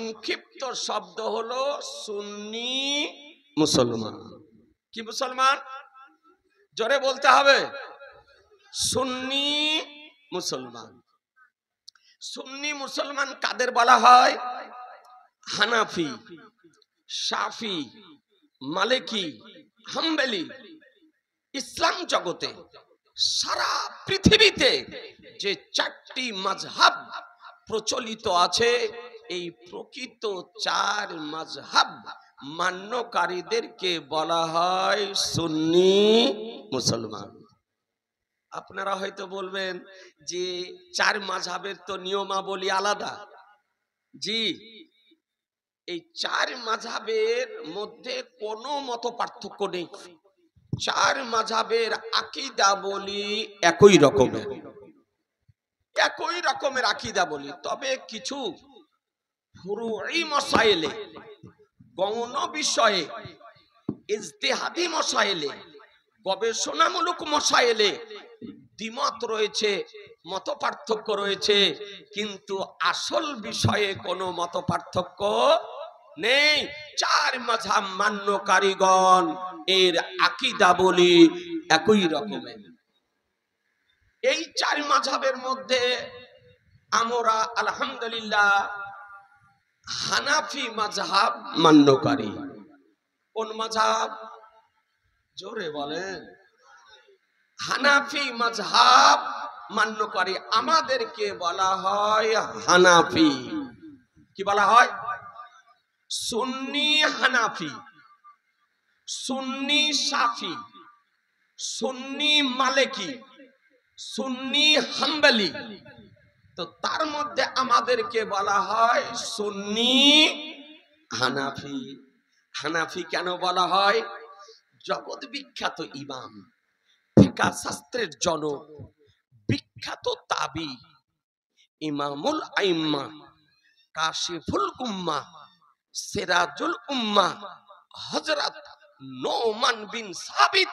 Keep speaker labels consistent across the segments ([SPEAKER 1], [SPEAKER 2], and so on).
[SPEAKER 1] সংক্ষিপ্ত শব্দ হলো সুন্নি মুসলমান। কি মুসলমান? জোরে বলতে হবে, সুন্নি মুসলমান। সুন্নি মুসলমান কাদের বলা হয়? হানাফি, শাফি, মালিকি, হাম্বলি। ইসলাম জগতে সারা পৃথিবীতে যে 4টি মাযহাব প্রচলিত আছে, এই প্রকৃত 4 মাযহাব মান্যকারীদেরকে বলা হয় সুন্নি মুসলমান। আপনারা হয়তো বলবেন যে 4 মাযহাবের তো নিয়মাবলী আলাদা। জি, এই 4 মাযহাবের মধ্যে কোনো মত পার্থক্য নেই। 4 মাযহাবের আকীদা বলি একই রকমের আকীদা বলি। তবে কিছু ফুরুঈ মাসাইলে, গৌণ বিষয়ে, ইজতিহাদি মাসাইলে, গবেষণামূলক মাসাইলে দ্বিমত রয়েছে, মত পার্থক্য রয়েছে, কিন্তু আসল বিষয়ে কোনো মত পার্থক্য নেই। 4 মাযহাব মান্যকারীগণ এর আকীদা বলি একই রকমের। এই 4 মাযহাবের মধ্যে আমরা আলহামদুলিল্লাহ হানাফি মাযহাব মান্যকারী। কোন মাযহাব? জোরে বলেন। হানাফি মাযহাব মান্যকারী আমাদেরকে বলা হয় হানাফি। কি বলা হয়? সুন্নি হানাফি, সুন্নি শাফি, সুন্নি মালিকি, সুন্নি হাম্বলি। তো তার মধ্যে আমাদেরকে বলা হয় সুন্নি হানাফি। হানাফি কেন বলা হয়? জগৎ বিখ্যাত ইমাম, ফিকহ শাস্ত্রের জনক, বিখ্যাত তাবি, ইমামুল আইম্মা, কাশিফুল উম্মাহ, সিরাজুল উম্মাহ, হযরত নোমান বিন সাবিত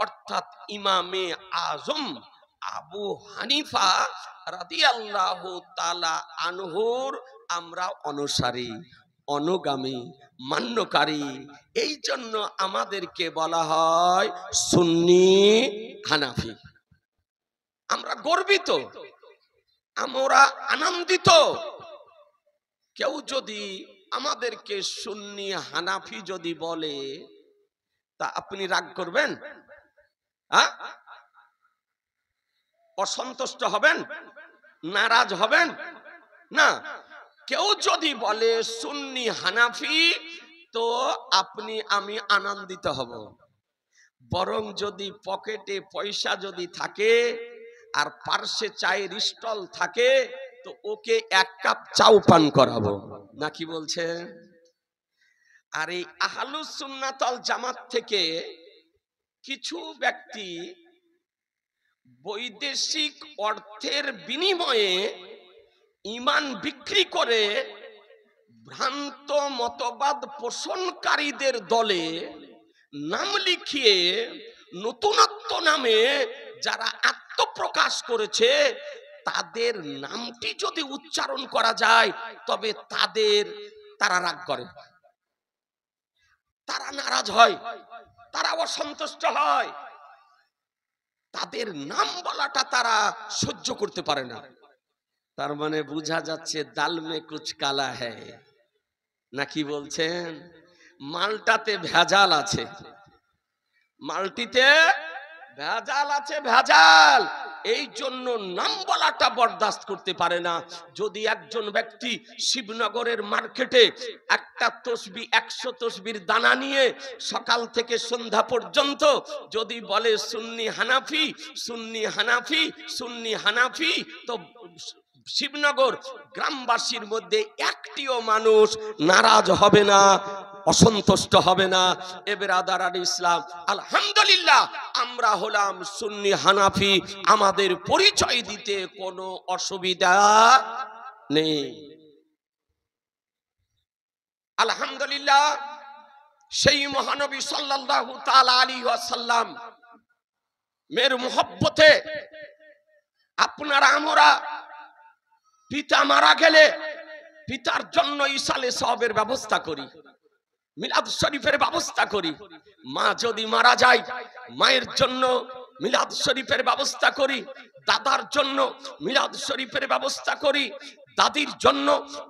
[SPEAKER 1] অর্থাৎ ইমামে আজম আবু হানিফা রাদিয়াল্লাহু তাআলা আনহুর আমরা অনুসারী, অনুগামী, মান্যকারী। এই জন্য আমাদেরকে বলা হয় সুন্নি হানাফি। আমরা গর্বিত, আমরা আনন্দিত। কেউ যদি আমাদেরকে সুন্নি হানাফি যদি বলে, তা আপনি রাগ করবেন? অসন্তুষ্ট হবেন? নারাজ হবেন না। কেউ যদি বলে সুন্নি হানাফি, তো আপনি আমি আনন্দিত হব। বরং যদি পকেটে পয়সা যদি থাকে আর পার্শ্বে চায়ের স্টল থাকে, তো ওকে 1 কাপ চাও পান করাবো। নাকি বলছে? আর এই আহলুস সুন্নাত ওয়াল জামাত থেকে কিছু ব্যক্তি বৈদেশিক অর্থের বিনিময়ে ঈমান বিক্রি করে ভ্রান্ত মতবাদ পোষণকারীদের দলে নাম লিখিয়ে নতুনত্ব নামে যারা আত্মপ্রকাশ করেছে, তাদের নামটি যদি উচ্চারণ করা যায় তবে তারা রাগ করে, তারা নারাজ হয়, তারা অসন্তুষ্ট হয়। তাদের নাম বলাটা তারা সহ্য করতে পারে না। তার মানে বোঝা যাচ্ছে দাল মে কুছ কালা হ্যায়। নাকি বলছেন? মালটাতে ভেজাল আছে, মালটিতে ভেজাল আছে, ভেজাল। এই জন্য নাম বলাটা বরদাস্ত করতে পারে না। যদি একজন ব্যক্তি শিবনগরের মার্কেটে একটা তসবিহ 100 তসবির দানা নিয়ে সকাল থেকে সন্ধ্যা পর্যন্ত যদি বলে সুন্নি হানাফি, সুন্নি হানাফি, সুন্নি হানাফি, তো শিবনগর গ্রামবাসীর মধ্যে একটিও মানুষ নারাজ হবে না, অসন্তুষ্ট হবে না। এ বেরাদারান ইসলাম, আলহামদুলিল্লাহ আমরা হলাম সুন্নি হানাফি। আমাদের পরিচয় দিতে কোনো অসুবিধা নেই। আলহামদুলিল্লাহ সেই মহানবী সাল্লাল্লাহু তাআলা আলাইহি ওয়াসাল্লাম মের মুহাব্বতে আপনারা আমরা পিতা মারা গেলে পিতার জন্য ইসালে সওয়াবের ব্যবস্থা করি, মিলাদ শরীফের ব্যবস্থা করি। মা যদি মারা যায়, মায়ের জন্য মিলাদ শরীফের ব্যবস্থা করি। দাদার জন্য মিলাদ শরীফের ব্যবস্থা করি। দাদির জন্য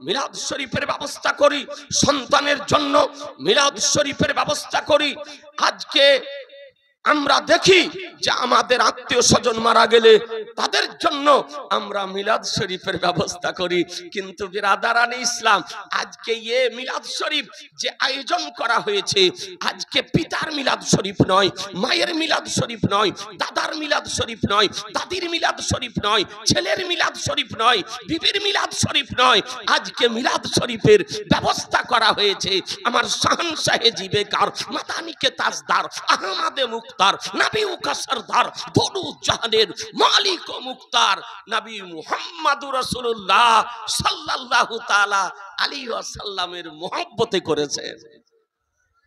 [SPEAKER 1] মিলাদ শরীফের ব্যবস্থা করি। সন্তানের জন্য মিলাদ শরীফের ব্যবস্থা করি। আজকে আমরা দেখি যে আমাদের আত্মীয় স্বজন মারা গেলে তাদের জন্য আমরা মিলাদ শরীফের ব্যবস্থা করি। কিন্তু বিরাদারানে ইসলাম, আজকে মিলাদ শরীফ যে আয়োজন করা হয়েছে, আজকে পিতার মিলাদ শরীফ নয়, মায়ের মিলাদ শরীফ নয়, দাদার মিলাদ শরীফ নয়, দাদির মিলাদ শরীফ নয়, ছেলের মিলাদ শরীফ নয়, বিবির মিলাদ শরীফ নয়। আজকে মিলাদ শরীফের ব্যবস্থা করা হয়েছে আমার শাহনশাহে জিবেকার, মাদানিকে তাজদার, আহমদে মুক্তার, নবী কা সরদার, দোনো জাহানের মালিক ও মুক্তার নবী মুহাম্মদুর রাসূলুল্লাহ সাল্লাল্লাহু তাআলা আলাইহি ওয়াসাল্লামের মহব্বতে করেছেন।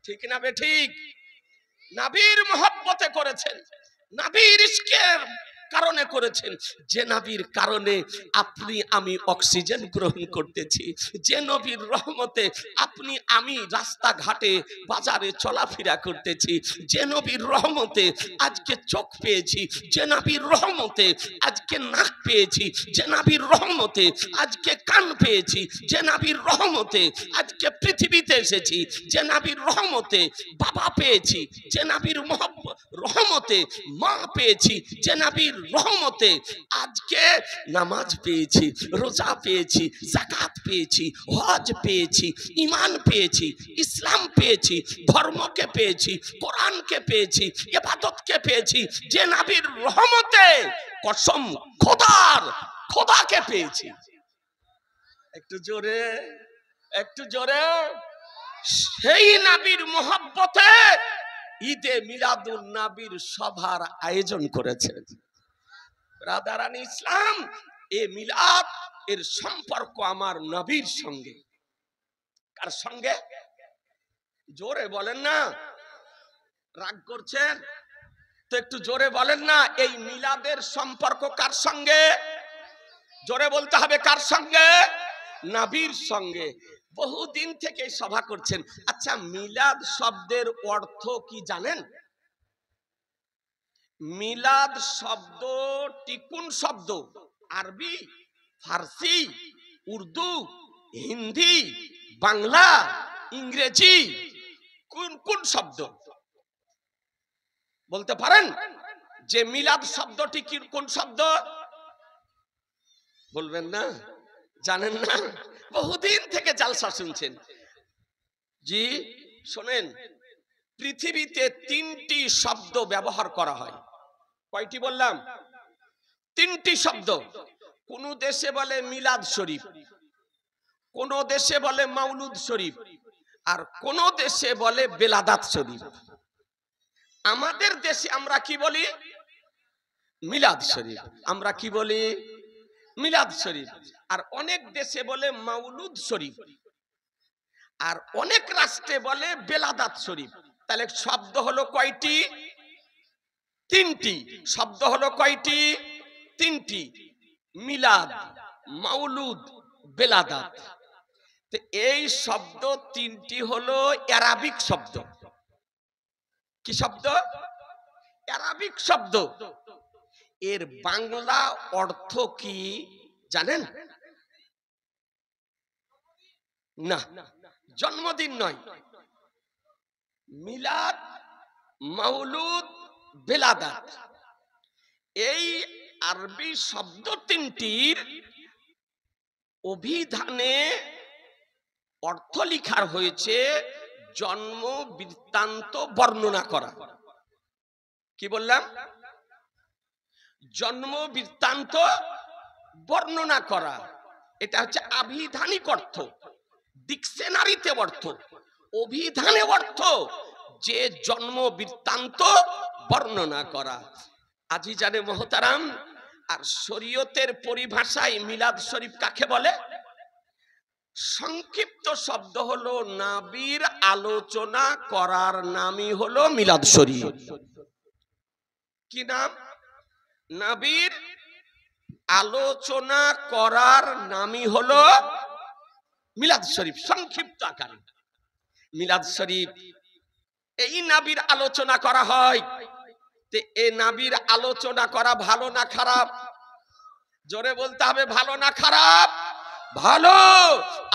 [SPEAKER 1] ঠিক না বেঠিক? নবীর মহব্বতে করেছেন, নবীর ইশকের কারণে করেছেন। যে নবীর কারণে আপনি আমি অক্সিজেন গ্রহণ করতেছি, যে নবীর রহমতে আপনি আমি রাস্তাঘাটে বাজারে চলাফেরা করতেছি, যে নবীর রহমতে আজকে চোখ পেয়েছি, যে নবীর রহমতে আজকে নাক পেয়েছি, যে নবীর রহমতে আজকে কান পেয়েছি, যে নবীর রহমতে আজকে পৃথিবীতে এসেছি, যে নবীর রহমতে বাবা পেয়েছি, যে নবীর রহমতে মা পেয়েছি, যে নবীর রহমতে আজকে নামাজ পেয়েছি, রোজা পেয়েছি, যাকাত পেয়েছি, হজ পেয়েছি, ঈমান পেয়েছি, ইসলাম পেয়েছি, ধর্মকে পেয়েছি, কোরআনকে পেয়েছি, ইবাদতকে পেয়েছি। যে নবীর রহমতে কসম খোদাকে পেয়েছি। একটু জোরে, একটু জোরে। সেই নবীর মহব্বতে ঈদে মিলাদুন নবীর সভার আয়োজন করেছে। ব্রাদারান ইসলাম, এ মিলাদ এর সম্পর্ক আমার নবীর সঙ্গে। কার সঙ্গে? জোরে বলেন না, রাগ করছেন তো একটু জোরে বলেন না। এই মিলাদের সম্পর্ক কার সঙ্গে? জোরে বলতে হবে, কার সঙ্গে? নবীর সঙ্গে। বহুদিন থেকে সভা করছেন। আচ্ছা, মিলাদ শব্দের অর্থ কি জানেন? মিলাদ শব্দটি কোন শব্দ? আরবি, ফার্সি, উর্দু, হিন্দি, বাংলা, ইংরেজি, কোন শব্দ বলতে পারেন? যে মিলাদ শব্দটি কি কোন শব্দ? বলবেন না, জানেন না? বহুদিন থেকে জালসা শুনছেন। জি শোনেন, পৃথিবীতে তিনটি শব্দ ব্যবহার করা হয়। কয়টি বললাম? তিনটি শব্দ। কোন দেশে বলে মিলাদ শরীফ, কোন দেশে বলে মাউলুদ শরীফ, আর কোন দেশে বলে বেলাদাত শরীফ। আমাদের দেশে আমরা কি বলি? মিলাদ শরীফ। আমরা কি বলি? মিলাদ শরীফ। আর অনেক দেশে বলে মাউলুদ শরীফ, আর অনেক রাষ্ট্রে বলে বেলাদাত শরীফ। তাহলে শব্দ হলো কয়টি? তিনটি। শব্দ হলো কয়টি? তিনটি। মিলাদ, মাউলুদ, বেলাদাত। তো এই শব্দ তিনটি হলো আরবিক শব্দ। কি শব্দ? আরবিক শব্দ। এর বাংলা অর্থ কি জানেন? না, জন্মদিন নয়। মিলাদ, মাউলুদ, বেলাদাত, এই আরবি শব্দ তিনটির অভিধানে অর্থ লিখা হয়েছে জন্ম বৃত্তান্ত বর্ণনা করা। কি বললাম? জন্ম বৃত্তান্ত বর্ণনা করা। এটা হচ্ছে আভিধানিক অর্থ, ডিকশনারিতে অর্থ, অভিধানে অর্থ যে জন্ম বৃত্তান্ত বর্ণনা করা। আজিজানে মহতারাম, আর শরীয়তের পরিভাষায় মিলাদ শরীফ কাকে বলে? সংক্ষিপ্ত শব্দ হলো নবীর আলোচনা করার নামই হলো মিলাদ শরীফ। কি নাম? নবীর আলোচনা করার নামই হলো মিলাদ শরীফ সংক্ষিপ্ত আকারে মিলাদ শরীফ, এই নবীর আলোচনা করা হয়। তে এই নবীর আলোচনা করা ভালো না খারাপ? জোরে বলতে হবে, ভালো না খারাপ? ভালো।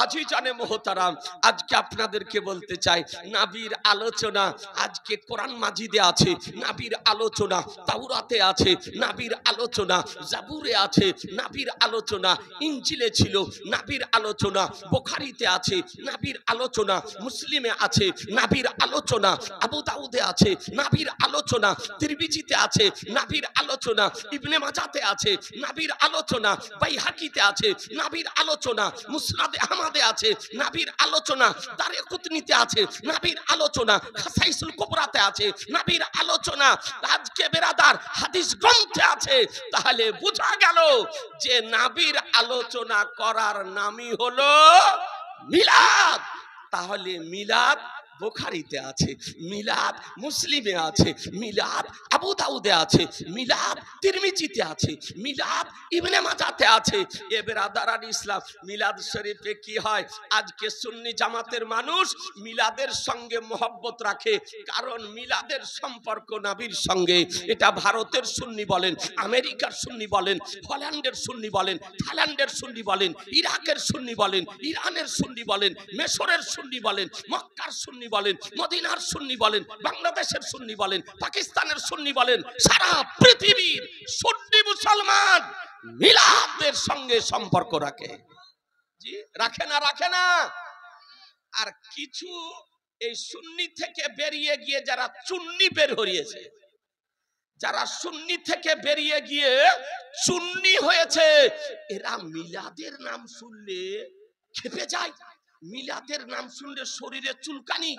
[SPEAKER 1] আজিজানে মোহতারাম, আজকে আপনাদেরকে বলতে চাই, নবীর আলোচনা আজকে কোরআন মাজিদে আছে, নবীর আলোচনা তাওরাতে আছে, নবীর আলোচনা জাবুরে আছে, নবীর আলোচনা ইনজিলে ছিল, নবীর আলোচনা বুখারীতে আছে, নবীর আলোচনা মুসলিমে আছে, নবীর আলোচনা আবু দাউদে আছে, নবীর আলোচনা তিরমিজিতে আছে, নবীর আলোচনা ইবনে মাজাতে আছে, নবীর আলোচনা বাইহাকিতে আছে, নবীর আলোচনা মুসনাদে আহমদে আছে, নবীর আলোচনা দারকুতনিতে আছে, নবীর আলোচনা খাসাইসুল কুবরাতে আছে, নবীর আলোচনা আজকে বেরাদার হাদিস গ্রন্থে আছে। তাহলে বোঝা গেল যে নবীর আলোচনা করার নামই হলো মিলাদ। তাহলে মিলাদ বুখারীতে আছে, মিলাদ মুসলিমে আছে, মিলাদ আবু দাউদে আছে, মিলাদ তিরমিজিতে আছে, মিলাদ ইবনে মাজাতে আছে। এ বেরাদারান ইসলাম, মিলাদ শরীফে কি হয়? আজকে সুন্নি জামাতের মানুষ মিলাদের সঙ্গে মহব্বত রাখে, কারণ মিলাদের সম্পর্ক নবীর সঙ্গে। এটা ভারতের সুন্নি বলেন, আমেরিকার সুন্নি বলেন, হল্যান্ডের সুন্নি বলেন, থাইল্যান্ডের সুন্নি বলেন, ইরাকের সুন্নি বলেন, ইরানের সুন্নি বলেন, মিশরের সুন্নি বলেন, মক্কার সুন্নি বলেন, মদিনার সুন্নি বলেন, বাংলাদেশের সুন্নি বলেন, পাকিস্তানের সুন্নি বলেন, সারা পৃথিবীর সুন্নি মুসলমান মিলাদের সঙ্গে সম্পর্ক রাখে। জি, রাখে না? রাখে না? আর কিছু এই সুন্নি থেকে বেরিয়ে গিয়ে যারা চুন্নি বের হয়েছে, যারা সুন্নি থেকে বেরিয়ে গিয়ে চুন্নি হয়েছে, এরা মিলাদের নাম শুনলে খেপে যায়, মিলাদের নাম শুনলে শরীরে চুলকানি,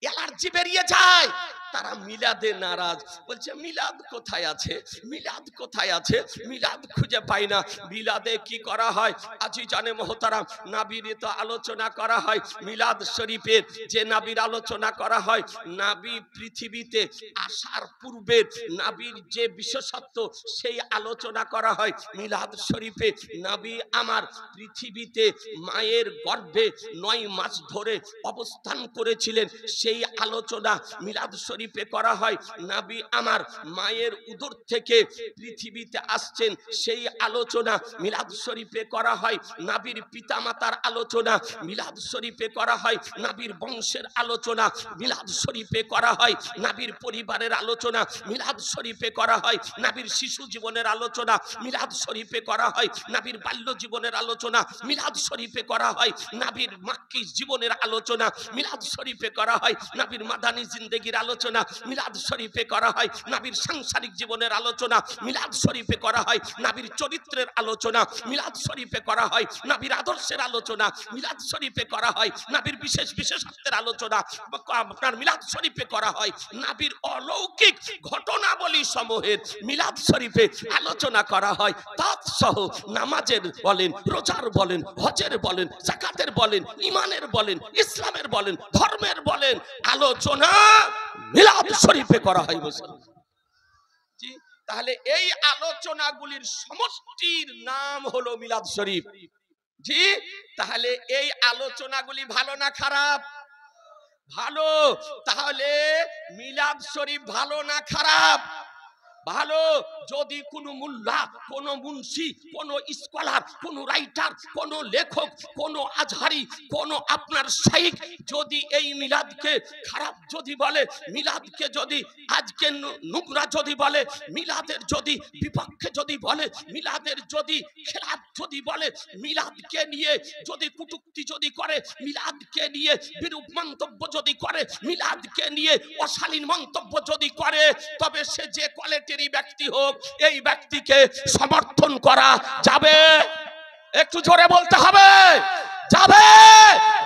[SPEAKER 1] অ্যালার্জি বেরিয়ে যায়। তারা মিলাদে নারাজ, বলছে মিলাদ কোথায় আছে, মিলাদ কোথায় আছে, মিলাদ খুঁজে পাই না। মিলাদে কি করা হয়? আজিজানে মোহতারাম, নবীর তো আলোচনা করা হয়। মিলাদ শরীফের যে নবীর আলোচনা করা হয়, নবী পৃথিবীতে আসার পূর্বে নবীর যে বিশেষত্ব সেই আলোচনা করা হয় মিলাদ শরীফে। নবী আমার পৃথিবীতে মায়ের গর্ভে 9 মাস ধরে অবস্থান করেছিলেন, সেই আলোচনা মিলাদ শরীফে করা হয়। নবী আমার মায়ের উদর থেকে পৃথিবীতে আসছেন, সেই আলোচনা মিলাদ শরীফে করা হয়। নবীর পিতামাতার আলোচনা মিলাদ শরীফে করা হয়। নবীর বংশের আলোচনা মিলাদ শরীফে করা হয়। নবীর পরিবারের আলোচনা মিলাদ শরীফে করা হয়। নবীর শিশু জীবনের আলোচনা মিলাদ শরীফে করা হয়। নবীর বাল্য জীবনের আলোচনা মিলাদ শরীফে করা হয়। নবীর মাক্কি জীবনের আলোচনা মিলাদ শরীফে করা হয়। নবীর মাদানী জিন্দেগির আলোচনা মিলাদ শরীফে করা হয়। নবীর সাংসারিক জীবনের আলোচনা মিলাদ শরীফে করা হয়। নবীর চরিত্রের আলোচনা মিলাদ শরীফে করা হয়। নবীর আদর্শের আলোচনা মিলাদ শরীফে করা হয়। নবীর বিশেষ বিশেষত্বের আলোচনা আপনার মিলাদ শরীফে করা হয়। নবীর অলৌকিক ঘটনাবলী সমূহের মিলাদ শরীফে আলোচনা করা হয়। তাৎসহ নামাজের বলেন, রোজার বলেন, হজের বলেন, যাকাতের বলেন, ঈমানের বলেন, ইসলামের বলেন, ধর্মের বলেন, আলোচনা মিলাদ শরীফে করা হয়। জি, তাহলে এই আলোচনাগুলির সমষ্টির নাম হলো মিলাদ শরীফ। জি, তাহলে এই আলোচনাগুলি ভালো না খারাপ? ভালো। তাহলে মিলাদ শরীফ ভালো না খারাপ? ভালো। যদি কোন মুল্লা, কোন মুন্সি, কোন স্কলার, কোন রাইটার, কোন লেখক, কোন আজহারি, কোন আপনার শাইখ যদি এই মিলাদকে খারাপ যদি বলে, মিলাদকে যদি আজকে নোংরা যদি বলে, মিলাদের যদি বিপক্ষে যদি বলে, মিলাদের যদি খেলাফ যদি বলে, মিলাদকে নিয়ে যদি কটূক্তি যদি করে, মিলাদকে নিয়ে বিরূপ মন্তব্য যদি করে, মিলাদকে নিয়ে অশালীন মন্তব্য যদি করে, তবে সে যে কোয়ালিটিরই ব্যক্তি হোক, এই ব্যক্তিকে সমর্থন করা যাবে? একটু জোরে বলতে হবে, যাবে?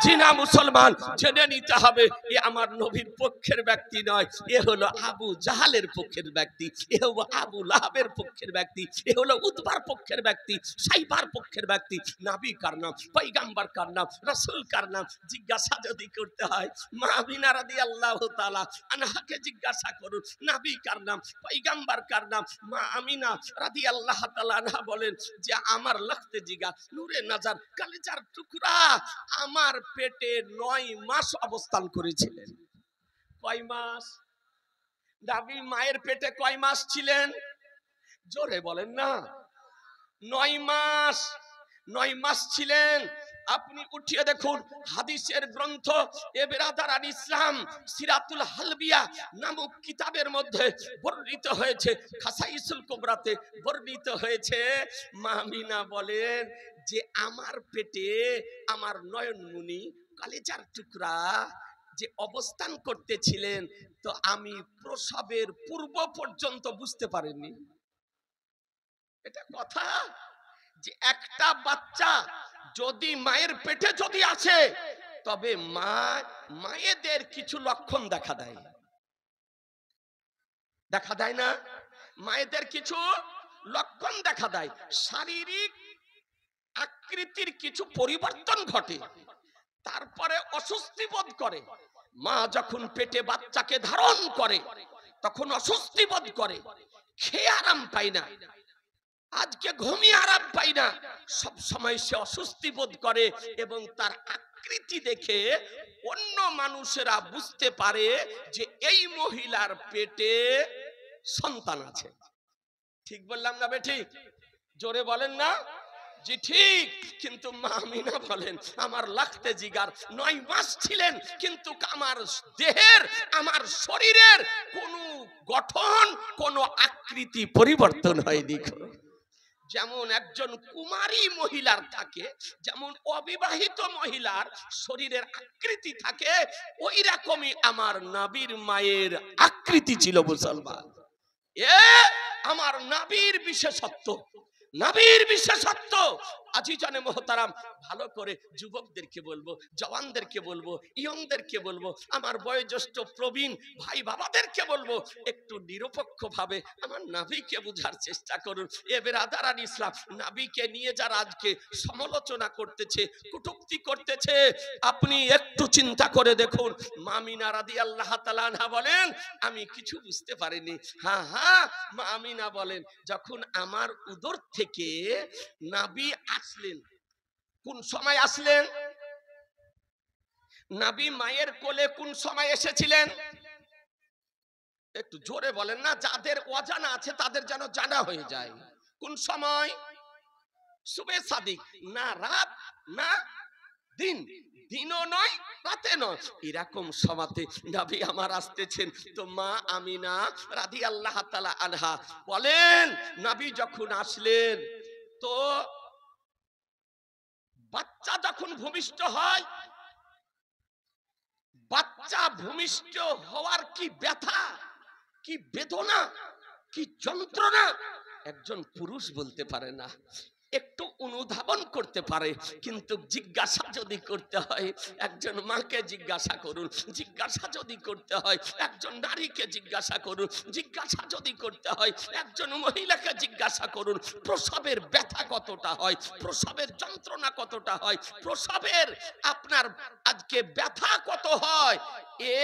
[SPEAKER 1] জিনা মুসলমান জেনে নিতে হবে, এ আমার নবীর পক্ষের ব্যক্তি নয়, এ হলো আবু জাহালের পক্ষের ব্যক্তি, এ হলো আবু লাহাবের পক্ষের ব্যক্তি, এ হলো উতবার পক্ষের ব্যক্তি, সাইবার পক্ষের ব্যক্তি। নবী কার নাম, পয়গম্বর কার নাম, রাসূল কার নাম জিজ্ঞাসা যদি করতে হয়, মা আমিনা রাদিয়াল্লাহু তাআলা আনহাকে জিজ্ঞাসা করুন নবী কার নাম, পয়গম্বর কার নাম। মা আমিনা রাদিয়াল্লাহু তাআলা আনহা বলেন যে আমার লখতে জিগা নূরে নজর কলিজার টুকরা বাচ্চা আমার পেটে 9 মাস অবস্থান করেছিলেন। কয় মাস? নবী মায়ের পেটে কয় মাস ছিলেন? জোরে বলেন না। 9 মাস। 9 মাস ছিলেন। আপনি উঠিয়ে দেখুন হাদিসের গ্রন্থ এ বেরাদারান ইসলাম সিরাতুল হালবিয়া নামক কিতাবের মধ্যে বর্ণিত হয়েছে, খাসাইসুল কুবরাতে বর্ণিত হয়েছে। মা আমিনা বলেন যে আমার পেটে আমার নয়নমণি কলেজার টুকরা যে অবস্থান করতেছিলেন, তো আমি প্রসবের পূর্ব পর্যন্ত বুঝতে পারিনি। এটা কথা যে একটা বাচ্চা যদি মায়ের পেটে যদি আছে, তবে মায়েদের কিছু লক্ষণ দেখা দেয়। দেখা দেয় না? মায়েদের কিছু লক্ষণ দেখা দেয়। শারীরিক আকৃতির কিছু পরিবর্তন ঘটে, তারপরে অস্বস্তি বোধ করে। মা যখন পেটে বাচ্চাকে ধারণ করে তখন অস্বস্তি বোধ করে, খেয়ে আরাম পায় না, আজকে ঘুমিয়ে আরাম পাই না, সব সময় সে অস্বস্তি বোধ করে। এবং তার আকৃতি দেখে অন্য মানুষেরা বুঝতে পারে যে এই মহিলার পেটে সন্তান আছে। ঠিক বললাম না বেঠিক? জোরে বলেন না। জি ঠিক। কিন্তু মা আমিনা বলেন আমার লাগতে জিগার 9 মাস ছিলেন, কিন্তু আমার দেহের আমার শরীরের কোনো গঠন কোনো আকৃতি পরিবর্তন হয়নি। যেমন একজন কুমারী মহিলার থাকে, যেমন অবিবাহিত মহিলার শরীরের আকৃতি থাকে, ওই রকমই আমার নবীর মায়ের আকৃতি ছিল। মুসলমান, এ আমার নবীর বিশেষত্ব, নবীর বিশেষত্ব। আজিজানে মোহতারাম, ভালো করে যুবকদেরকে বলবো, জওয়ানদেরকে বলবো, ইয়ংদেরকে বলবো, আমার বয়োজ্যেষ্ঠ প্রবীণ ভাই বাবাদেরকে বলবো, একটু নিরপেক্ষ ভাবে আমার নবীকে বুঝার চেষ্টা করুন। এ বেরাদারান ইসলাম, নবীকে নিয়ে যারা আজকে সমালোচনা করতেছে, কটূক্তি করতেছে, আপনি একটু চিন্তা করে দেখুন। মা আমিনা রাদিয়াল্লাহু তাআলা আনহা বলেন আমি কিছু বুঝতে পারিনি। হ্যাঁ হ্যাঁ, মা আমিনা বলেন যখন আমার উদর থেকে নবী আসলেন, কোন সময় আসলেন? নবী মায়ের কোলে কোন সময় এসেছিলেন? একটু জোরে বলেন না, যাদের অজানা আছে তাদের যেন জানা হয়ে যায়। কোন সময়? সুবে সাদিক, না রাত না দিন, দিনও নয় রাতে নয়, এরকম সময়তে নবী আমার আসতেছেন। তো মা আমিনা রাদিয়াল্লাহু তাআলা আনহা বলেন নবী যখন আসলেন, তো বাচ্চা যখন ভূমিষ্ঠ হয়, বাচ্চা ভূমিষ্ঠ হওয়ার কি ব্যথা, কি বেদনা, কি যন্ত্রণা একজন পুরুষ বলতে পারে না। একটু অনুধাবন করতে পারে, কিন্তু জিজ্ঞাসা যদি করতে হয় একজন মাকে জিজ্ঞাসা করুন, জিজ্ঞাসা যদি করতে হয় একজন নারীকে জিজ্ঞাসা করুন, জিজ্ঞাসা যদি করতে হয় একজন মহিলাকে জিজ্ঞাসা করুন, প্রসবের ব্যথা কতটা হয়, প্রসবের যন্ত্রণা কতটা হয়, প্রসবের আপনার আজকে ব্যথা কত হয়, এ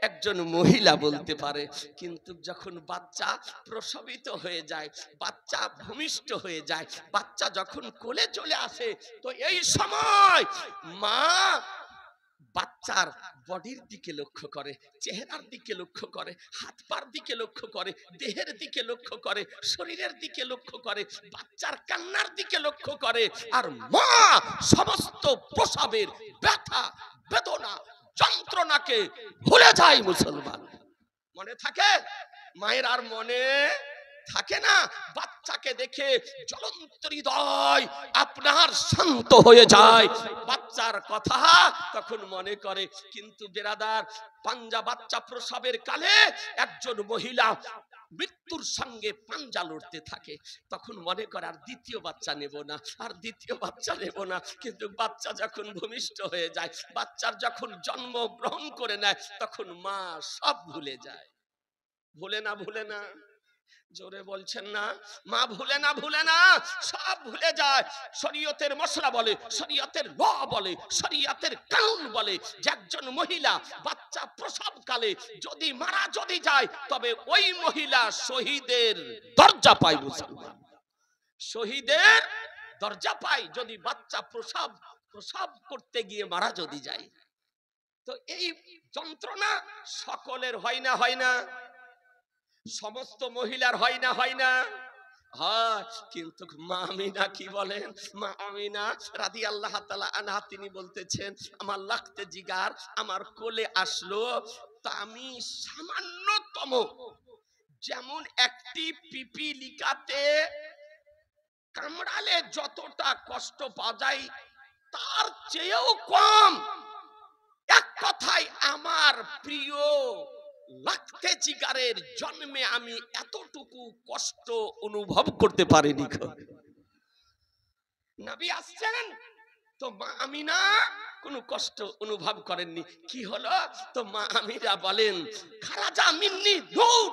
[SPEAKER 1] একজন মহিলা বলতে পারে। কিন্তু যখন বাচ্চা প্রসবিত হয়ে যায়, বাচ্চা ভূমিষ্ঠ হয়ে যায়, বাচ্চা যখন কোলে চলে আসে, তো এই সময় মা বাচ্চার বডির দিকে লক্ষ্য করে, চেহারার দিকে লক্ষ্য করে, হাত পার দিকে লক্ষ্য করে, দেহের দিকে লক্ষ্য করে, শরীরের দিকে লক্ষ্য করে, বাচ্চার কান্নার দিকে লক্ষ্য করে। আর মা সমস্ত প্রসবের ব্যথা বেদনা যন্ত্রণাকে ভুলে যায়। মুসলমান, মনে থাকে? মায়ের আর মনে থাকে না। বাচ্চাকে দেখে জ্বলন্ত হৃদয় আপনার শান্ত হয়ে যায়, বাচ্চার কথা তখন মনে করে। কিন্তু বেরাদার, পাঞ্জা বাচ্চা প্রসবের কালে একজন মহিলা মৃত্যুর সঙ্গে পাঞ্জা লড়তে থাকে, তখন মনে করে আর দ্বিতীয় বাচ্চা নেব না, আর দ্বিতীয় বাচ্চা নেব না। কিন্তু বাচ্চা যখন ভূমিষ্ঠ হয়ে যায়, বাচ্চার যখন জন্ম গ্রহণ করে নেয়, তখন মা সব ভুলে যায়। ভুলে না? ভুলে না? জোরে বলছেন না? মা ভুলে না? ভুলে না, সব ভুলে যায়। শরীয়তের মশলা বলে, শরীয়তের ল বলে, শরীয়তের কানুন বলে যে একজন মহিলা বাচ্চা প্রসবকালে যদি মারা যদি যায়, তবে ওই মহিলা শহীদের দরজা পায়। মুসলমান, শহীদের দরজা পায় যদি বাচ্চা প্রসব প্রসব করতে গিয়ে মারা যদি যায়, তো এই যন্ত্রণা সকলের হয় না? হয় না? সমস্ত মহিলার হয় না? হয় না? হয়। কিন্তু মা আমিনা কি বলেন? মা আমিনা রাদিয়াল্লাহু তাআলা আনহা তিনি বলতেছেন, আমার লাখতে জিগার আমার কোলে আসলো, তো আমি সামান্যতম, যেমন একটি পিপিলিকাতে কামড়ালে যতটা কষ্ট পাওয়া যায় তার চেয়েও কম, এক কথায় আমার প্রিয় লাখতে জিগারের জন্মে আমি এতটুকু কষ্ট অনুভব করতে পারিনি। নবী আসছেন তো মা আমিনা কোনো কষ্ট অনুভব করেননি। কি হলো? তো মা আমিনা বলেন, খারাজা মিন্নি নূর,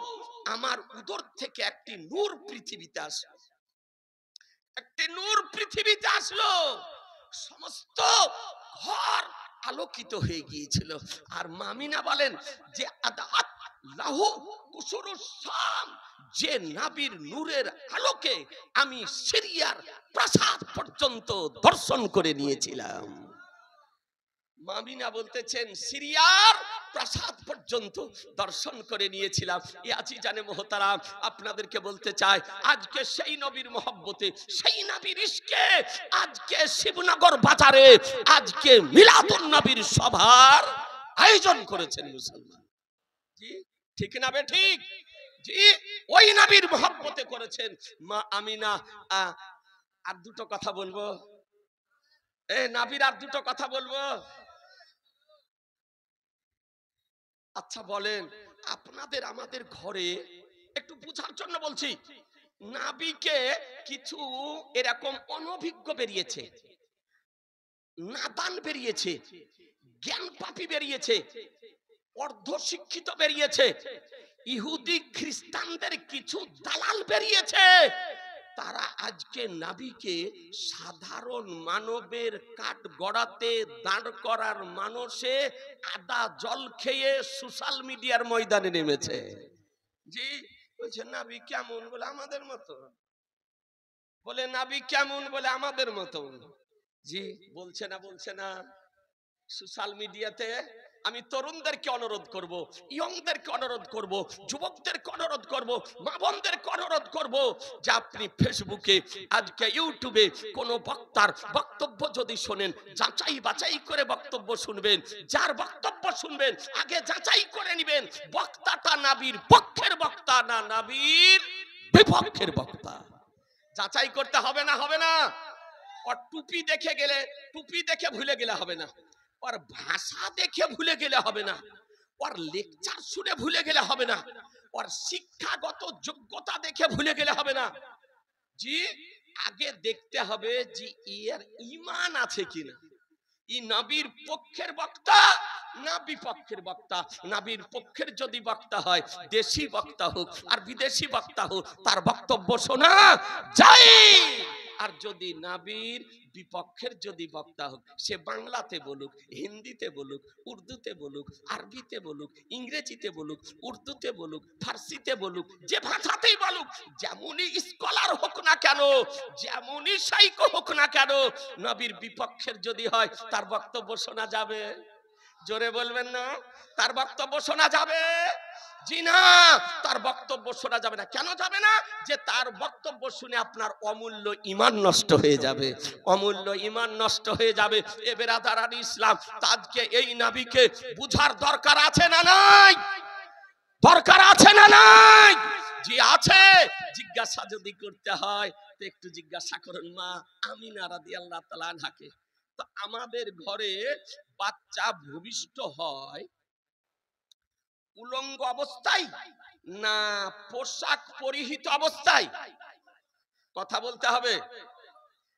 [SPEAKER 1] আমার উদর থেকে একটি নূর পৃথিবীতে আসলো, একটি নূর পৃথিবীতে আসলো, সমস্ত ঘর আলোকিত হয়ে গিয়েছিল। আর মামিনা বলেন যে আদাত লাহু কুসুরুস শাম, যে নবীর নূরের আলোকে আমি সিরিয়ার প্রাসাদ পর্যন্ত দর্শন করে নিয়েছিলাম। মামিনা বলতেছেন সিরিয়ার প্রাসাদ পর্যন্ত দর্শন করে নিয়েছিলাম। এই আজিজানে মোহতারাম, আপনাদেরকে বলতে চাই, আজকে সেই নবীর মহব্বতে, সেই নবীর ইশকে আজকে শিবনগর বাজারে আজকে মিলাদুন নবীর সভার আয়োজন করেছেন মুসলমান। জি ঠিক না বে ঠিক? জি ওই নবীর মহব্বতে করেছেন। মা আমিনা আর দুটো কথা বলবো, এই নবীর আর দুটো কথা বলবো। আচ্ছা বলেন, আপনাদের আমাদের ঘরে একটু বুঝার জন্য বলছি, নাবিকে কিছু এরকম অনভিজ্ঞ বেরিয়েছে, নাদান বেরিয়েছে, জ্ঞান পাপী বেরিয়েছে, অর্ধশিক্ষিত বেরিয়েছে, ইহুদি খ্রিস্টানদের কিছু দালাল বেরিয়েছে। তারা আজকে নাবিকে সাধারণ মানবের কাঠ গড়াতে দাঁড় করার মানুষে আদা জল খেয়ে সোশ্যাল মিডিয়ার ময়দানে নেমেছে। জি বলছে নাবি কেমন? বলে আমাদের মতো। বলে নাবি কেমন? বলে আমাদের মতো। জি বলছে না? বলছে না? সোশ্যাল মিডিয়াতে আমি তরুণদেরকে অনুরোধ করব, ইয়ংদেরকে অনুরোধ করব, যুবকদেরকে অনুরোধ করব, মা বোনদেরকে অনুরোধ করব যে আপনি ফেসবুকে আজকে ইউটিউবে কোন বক্তার বক্তব্য যদি শোনেন, যাচাই বাছাই করে বক্তব্য শুনবেন। যার বক্তব্য শুনবেন আগে যাচাই করে নেবেন বক্তাটা নবীর পক্ষের বক্তা না নবীর বিপক্ষের বক্তা। যাচাই করতে হবে না? হবে না? আর টুপি দেখে গেলে, টুপি দেখে ভুলে গেলে হবে না, ওর ভাষা দেখে ভুলে গেলে হবে না, ওর লেকচার শুনে ভুলে গেলে হবে না, ওর শিক্ষাগত যোগ্যতা দেখে ভুলে গেলে হবে না। জি আগে দেখতে হবে যে এর ঈমান আছে কিনা, ই নবীর পক্ষের বক্তা না বিপক্ষের বক্তা। নবীর পক্ষের যদি বক্তা হয়, দেশি বক্তা হোক আর বিদেশি বক্তা হোক, তার বক্তব্য শোনা যায়। আর যদি নবীর বিপক্ষের যদি বক্তা হোক, সে বাংলাতে বলুক, হিন্দিতে বলুক, উর্দুতে বলুক, আরবিতে বলুক, ইংরেজিতে বলুক, উর্দুতে বলুক, ফার্সিতে বলুক, যে ভাষাতেই বলুক, যেমনই স্কলার হোক না কেন, যেমনই সাইকো হোক না কেন, নবীর বিপক্ষের যদি হয় তার বক্তব্য শোনা যাবে? জোরে বলবেন না? তার বক্তব্য শোনা যাবে? জি না, তার বক্তব্য শোনা যাবে না। কেন যাবে না? যে তার বক্তব্য শুনে আপনার অমূল্য ঈমান নষ্ট হয়ে যাবে, অমূল্য ঈমান নষ্ট হয়ে যাবে। এ বেরাদারান ইসলাম, আজকে এই নবীকে বুঝার দরকার আছে না নাই? দরকার আছে না নাই? জি আছে। জিজ্ঞাসা যদি করতে হয় তো একটু জিজ্ঞাসা করুন মা আমিনা রাদিয়াল্লাহু তাআলা আনহাকে। তো আমাদের ঘরে বাচ্চা ভূমিষ্ঠ হয় উলঙ্গ অবস্থায় না পোশাক পরিহিত অবস্থায়? কথা বলতে হবে,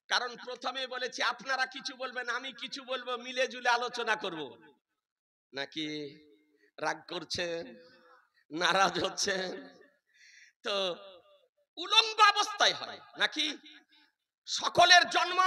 [SPEAKER 1] কারণ প্রথমে বলেছি আপনারা কিছু বলবেন, আমি কিছু বলবো, মিলে জুলে আলোচনা করব। নাকি রাগ করছেন, নারাজ হচ্ছেন? তো উলঙ্গ অবস্থায় হয় নাকি? সকলের জন্ম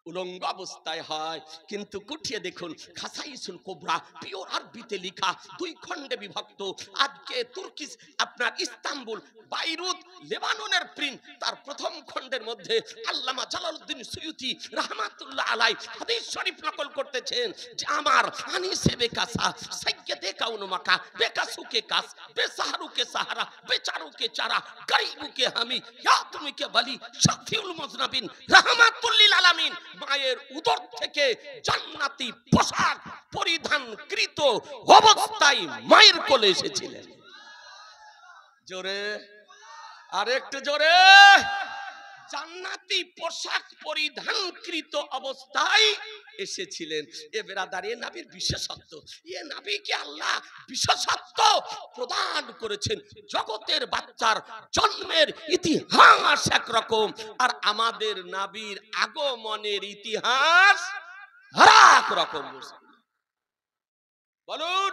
[SPEAKER 1] উলঙ্গ অবস্থায় হয়। কিন্তু কুঠিয়ে দেখুন খাসাইসুল কোবরা পিওর আরবিতে লেখা, 2 খণ্ডে বিভক্ত। আজকে তুর্কি আপনার ইস্তাম্বুল, বাইরুত, লেবাননের প্রিন্ট, তার প্রথম খণ্ডের মধ্যে আল্লামা জালালউদ্দিন সুয়ুতি রাহমাতুল্লাহ আলাই হাদিস শরীফ নকল করতেছেন যে আমার আনিসে বেকাসা সাইয়্যিদে কাউন মাকা বেকাসুকে কাস বেসাহারুকে সাহারা বেচারুকে চারা গারিবুকে হামি ইয়া তুমি কে বলি শাফিউল মুজনাবিন রাহমাতুল লিল আলামিন। মায়ের উদর থেকে জান্নাতি পোশাক পরিধানকৃত অবস্থায় মায়ের কোলে এসেছিলেন। জোরে, আর একটু জোরে। জান্নাতি পোশাক পরিধানকৃত অবস্থায় এসেছিলেন। এ বেরাদার, এ নবীর বিশেষত্ব। এ নবীকে আল্লাহ বিশেষত্ব প্রদান করেছেন। জগতের বাচ্চার জন্মের ইতিহাস একরকম, আর আমাদের নবীর আগমনের ইতিহাস আরেক রকম। বলুন,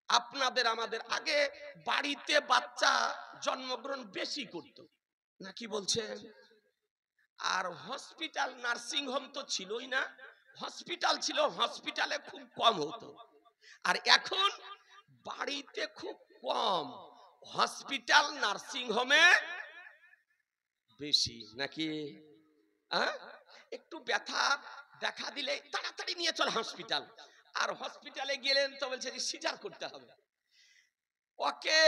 [SPEAKER 1] আপনাদের আমাদের আগে বাড়িতে বাচ্চা জন্মগ্রহণ বেশি করত নাকি বলছেন? আর হসপিটাল, নার্সিং হোম তো ছিলই না। হসপিটাল ছিল, হসপিটালে খুব কম হতো। আর এখন বাড়িতে খুব কম, হসপিটাল নার্সিং হোমে বেশি নাকি? একটু ব্যথা দেখা দিলে তাড়াতাড়ি নিয়ে চল হসপিটাল। আর হসপিটালে গেলেন তো বলছে সিজার করতে হবে। ওকে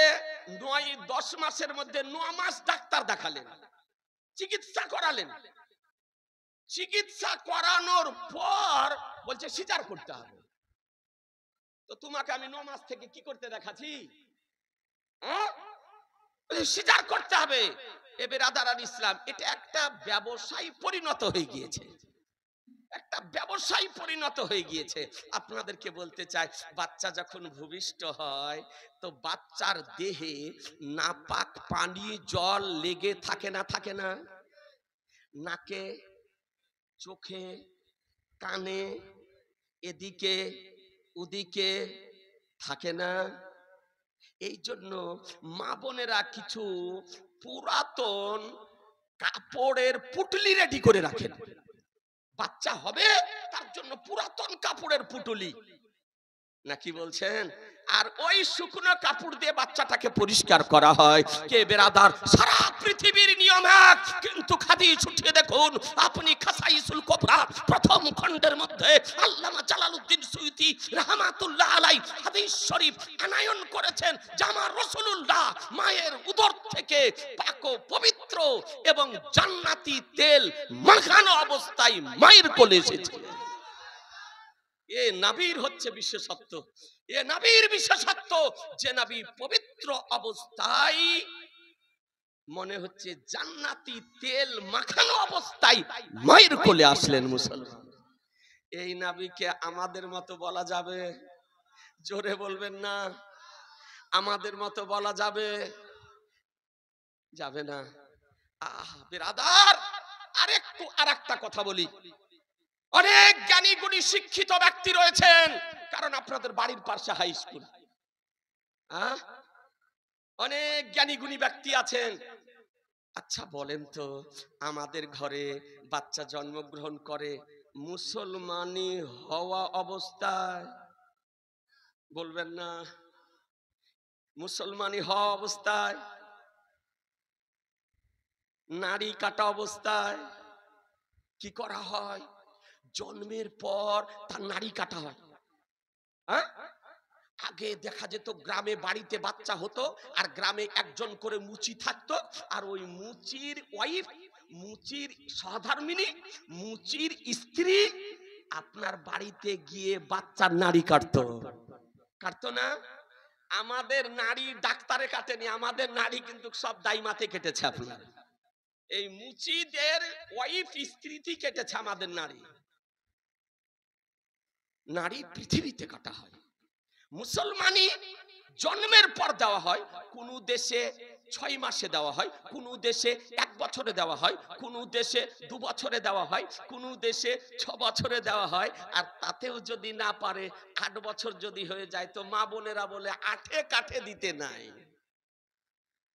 [SPEAKER 1] 9-10 মাসের মধ্যে 9 মাস ডাক্তার দেখালেন, চিকিৎসা করালেন। চিকিৎসা করানোর পর বলছে সিজার করতে হবে। তো তোমাকে আমি 9 মাস থেকে কি করতে দেখাচ্ছি? সিজার করতে হবে। এবার আদারান ইসলাম, এটা একটা ব্যবসায় পরিণত হয়ে গিয়েছে, একটা ব্যবসায় পরিণত হয়ে গিয়েছে। আপনাদেরকে বলতে চাই, বাচ্চা যখন ভূমিষ্ঠ হয় তো বাচ্চার দেহে নাপাক পানি জল লেগে থাকে না? থাকে না? নাকে, চোখে, কানে, এদিকে ওদিকে থাকে না? এই জন্য মা বোনেরা কিছু পুরাতন কাপড়ের পুটলি রেডি করে রাখেন। বাচ্চা হবে তার জন্য পুরাতন কাপড়ের পুটলি, নাকি বলছেন? আর ওই শুকনো কাপড় দিয়ে বাচ্চাটাকে পরিষ্কার করা হয়। কে বেরাদার, সারা পৃথিবীর নিয়ম এক, কিন্তু হাদিস উঠিয়ে দেখুন আপনি খাসাইসুল কোবরা প্রথম খণ্ডের মধ্যে আল্লামা জালালউদ্দিন সুয়ুতি রাহমাতুল্লাহ আলাই হাদিস শরীফ আনায়ন করেছেন যে আমার রাসূলুল্লাহ মায়ের উদর থেকে পাক পবিত্র এবং জান্নাতি তেল মাখানো অবস্থায় মায়ের কোলে এসেছিলেন। এ নবীর হচ্ছে বিশেষত্ব। এ নবীর বিশেষত্ব যে নবী পবিত্র অবস্থায়, মনে হচ্ছে জান্নাতি তেল মাখানো অবস্থায় মায়ের কোলে আসলেন মুসলমান। এই নবীকে আমাদের মতো বলা যাবে? জোরে বলবেন না। আমাদের মতো বলা যাবে? যাবে না। বিরাদার, আরেকটা কথা বলি। অনেক জ্ঞানী গুণী শিক্ষিত ব্যক্তি রয়েছেন, কারণ আপনাদের বাড়ির পাশে হাই স্কুল। অনেক জ্ঞানী গুণী ব্যক্তি আছেন। আচ্ছা বলেন তো, আমাদের ঘরে বাচ্চা জন্মগ্রহণ করে মুসলমানি হওয়া অবস্থায়, বলবেন না? মুসলমানি হওয়া অবস্থায়, নাড়ি কাটা অবস্থায় কি করা হয়? জন্মের পর তার নাড়ি কাটা হয়। আগে দেখা যেত গ্রামে বাড়িতে বাচ্চা হতো, আর গ্রামে একজন করে মুচি থাকতো, আর ওই মুচির ওয়াইফ, মুচির সহধর্মিনী, মুচির স্ত্রী আপনার বাড়িতে গিয়ে বাচ্চার নাড়ি কাটতো। কাটতো না? আমাদের নাড়ি ডাক্তারে কাটেনি, আমাদের নাড়ি কিন্তু সব দাইমাতে কেটেছে। আপনার এই মুচিদের ওয়াইফ, স্ত্রীটি কেটেছে আমাদের নাড়ি। নারী পৃথিবীতে কাটা হয়। মুসলমানি জন্মের পর দেওয়া হয়, কোন দেশে 6 মাসে দেওয়া হয়, কোন দেশে 1 বছরে দেওয়া হয়, কোন দেশে 2 বছরে দেওয়া হয়, কোন দেশে 6 বছরে দেওয়া হয়। আর তাতেও যদি না পারে 8 বছর যদি হয়ে যায় তো মা বোনেরা বলে 8 কাঠে দিতে নাই,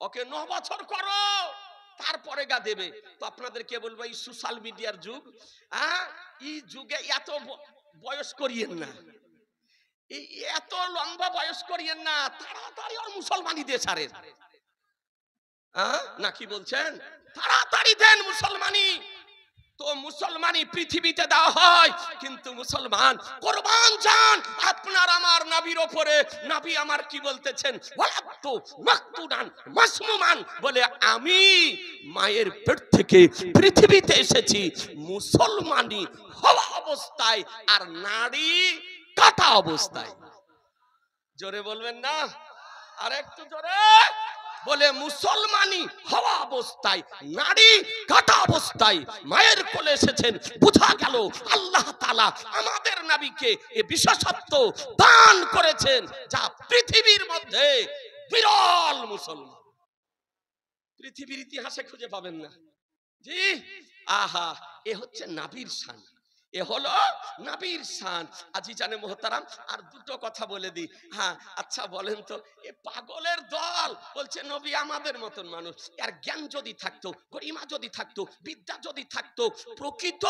[SPEAKER 1] ওকে 9 বছর করো। তারপরে গা দেবে। তো আপনাদেরকে বলবো এই সোশ্যাল মিডিয়ার যুগ, এই যুগে এত বয়স করিয়েন না, এই এত লম্বা বয়স করিয়েন না, তাড়াতাড়ি আর মুসলমানি দিয়ে ছাড়েন। না কি বলছেন? তাড়াতাড়ি দেন মুসলমানি। তো মুসলমানি পৃথিবীতে দেওয়া হয়, কিন্তু মুসলমান কুরবান যান আপনার আমার নবীর উপরে। নবী আমার কি বলতেছেন? ওয়ালাদতু মাকতুনান মাসমুমান, বলে আমি মায়ের পেট থেকে পৃথিবীতে এসেছি মুসলমানি হওয়া অবস্থায় আর নারী কাটা অবস্থায়। জোরে বলবেন না? আর একটু জোরে। বলে মুসলমানি হওয়া অবস্থায়, নারী কাটা অবস্থায় মায়ের কোলে এসেছেন। বোঝা গেল আল্লাহ তাআলা আমাদের নবীকে এই বিশেষত্ব দান করেছেন, যা পৃথিবীর মধ্যে বিরল মুসলমান পৃথিবীর ইতিহাসে খুঁজে পাবেন না। জি, আহা, এ হচ্ছে নবীর শান, এ হলো নবীর শান। আজিজানে মোহতারাম, আর দুটো কথা বলে দিই। আচ্ছা বলেন তো, এ পাগলের দল বলছে নবী আমাদের মতন মানুষ। আর জ্ঞান যদি থাকতো, গরিমা যদি থাকতো, বিদ্যা যদি থাকতো, প্রকৃত